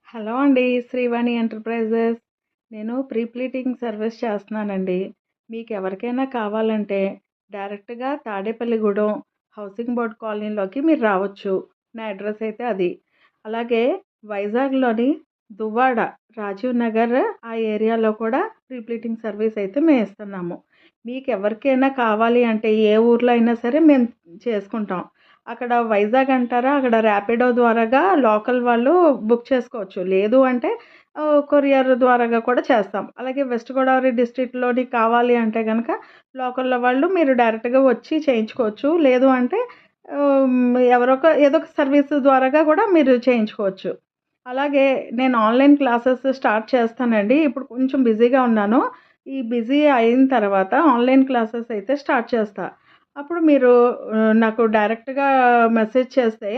Hello అండి. Srivani enterprises. నేను pre pleating service చేస్తున్నానండి. మీకెవరికైనా కావాలంటే డైరెక్ట్‌గా తాడేపల్లిగూడెం హౌసింగ్ బోర్డ్ కాలనీలోకి మీరు రావచ్చు. నా అడ్రెస్ అయితే అది. అలాగే వైజాగ్‌లోని దువ్వాడ, రాజీవ్ నగర్ ఆ ఏరియాలో కూడా ప్రీ ప్లీటింగ్ సర్వీస్ అయితే మేమిస్తున్నాము. మీకెవరికైనా కావాలి అంటే ఏ ఊర్లో అయినా సరే మేము చేసుకుంటాం. అక్కడ వైజాగ్ అంటారా? అక్కడ ర్యాపిడో ద్వారాగా లోకల్ వాళ్ళు బుక్ చేసుకోవచ్చు. లేదు అంటే కొరియర్ ద్వారాగా కూడా చేస్తాం. అలాగే వెస్ట్ గోదావరి డిస్ట్రిక్ట్‌లోని కావాలి అంటే గనక లోకల్‌లో వాళ్ళు మీరు డైరెక్ట్‌గా వచ్చి చేయించుకోవచ్చు. లేదు అంటే ఏదో ఒక సర్వీస్ ద్వారాగా కూడా మీరు చేయించుకోవచ్చు. అలాగే నేను ఆన్‌లైన్ క్లాసెస్ స్టార్ట్ చేస్తానండి. ఇప్పుడు కొంచెం బిజీగా ఉన్నాను. ఈ బిజీ అయిన తర్వాత ఆన్‌లైన్ క్లాసెస్ అయితే స్టార్ట్ చేస్తా. అప్పుడు మీరు నాకు డైరెక్ట్‌గా మెసేజ్ చేస్తే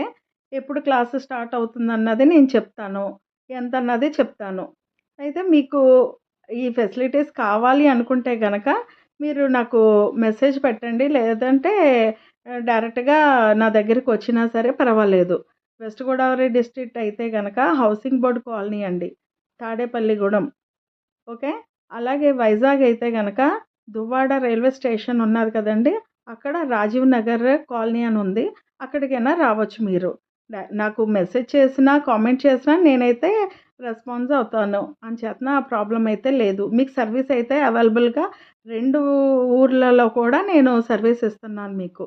ఎప్పుడు క్లాస్ స్టార్ట్ అవుతుందన్నది నేను చెప్తాను. ఎంతన్నది చెప్తాను. అయితే మీకు ఈ ఫెసిలిటీస్ కావాలి అనుకుంటే గనక మీరు నాకు మెసేజ్ పెట్టండి. లేదంటే డైరెక్ట్‌గా నా దగ్గరికొచ్చినా సరే పర్వాలేదు. వెస్ట్ గోదావరి డిస్ట్రిక్ట్ అయితే గనక హౌసింగ్ బోర్డ్ కాలనీ అండి. తాడేపల్లిగూడెం. ఓకే. అలాగే వైజాగ్ అయితే గనక దువ్వాడ రైల్వే స్టేషన్ ఉన్నది కదండీ! అక్కడ రాజీవ్ నగర్ కాలనీ అని ఉంది. అక్కడికైనా రావచ్చు మీరు. నాకు మెసేజ్ చేసినా, కామెంట్ చేసినా నేనైతే రెస్పాన్స్ అవుతాను. అంచేతన ఆ ప్రాబ్లమ్ అయితే లేదు. మీకు సర్వీస్ అయితే అవైలబుల్‌గా 2 ఊర్లలో కూడా నేను సర్వీస్ ఇస్తున్నాను మీకు.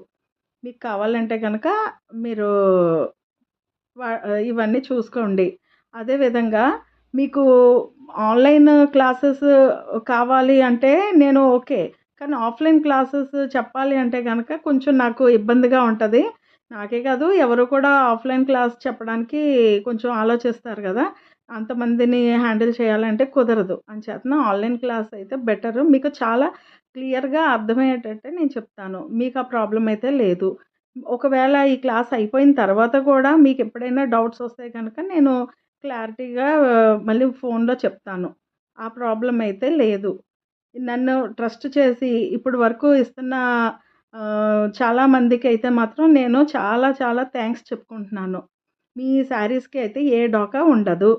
మీకు కావాలంటే గనక మీరు ఇవన్నీ చూసుకోండి. అదే విధంగా మీకు ఆన్‌లైన్ క్లాసెస్ కావాలి అంటే నేను ఓకే. కానీ ఆఫ్‌లైన్ క్లాసెస్ చెప్పాలి అంటే గనక కొంచెం నాకు ఇబ్బందిగా ఉంటది. నాకే కాదు ఎవరు కూడా ఆఫ్‌లైన్ క్లాస్ చెప్పడానికి కొంచెం ఆలోచిస్తారు గదా! అంతమందిని హ్యాండిల్ చేయాలంటే కుదరదు. అంచేతన ఆన్‌లైన్ క్లాస్ అయితే బెటరు. మీకు చాలా క్లియర్‌గా అర్థమయ్యేటట్టే నేను చెప్తాను. మీకు ఆ ప్రాబ్లమ్ అయితే లేదు. ఒకవేళ ఈ క్లాస్ అయిపోయిన తర్వాత కూడా మీకెప్పుడైనా డౌట్స్ వస్తే గనక నేను క్లారిటీగా మళ్ళీ ఫోన్‌లో చెప్తాను. ఆ ప్రాబ్లమ్ అయితే లేదు. నన్ను ట్రస్ట్ చేసి ఇప్పటి వరకు ఇస్తున్న చాలా మందికైతే మాత్రం నేను చాలా చాలా థాంక్స్ చెప్పుకుంటున్నాను. మీ శారీస్‌కి అయితే ఏ డోకా ఉండదు.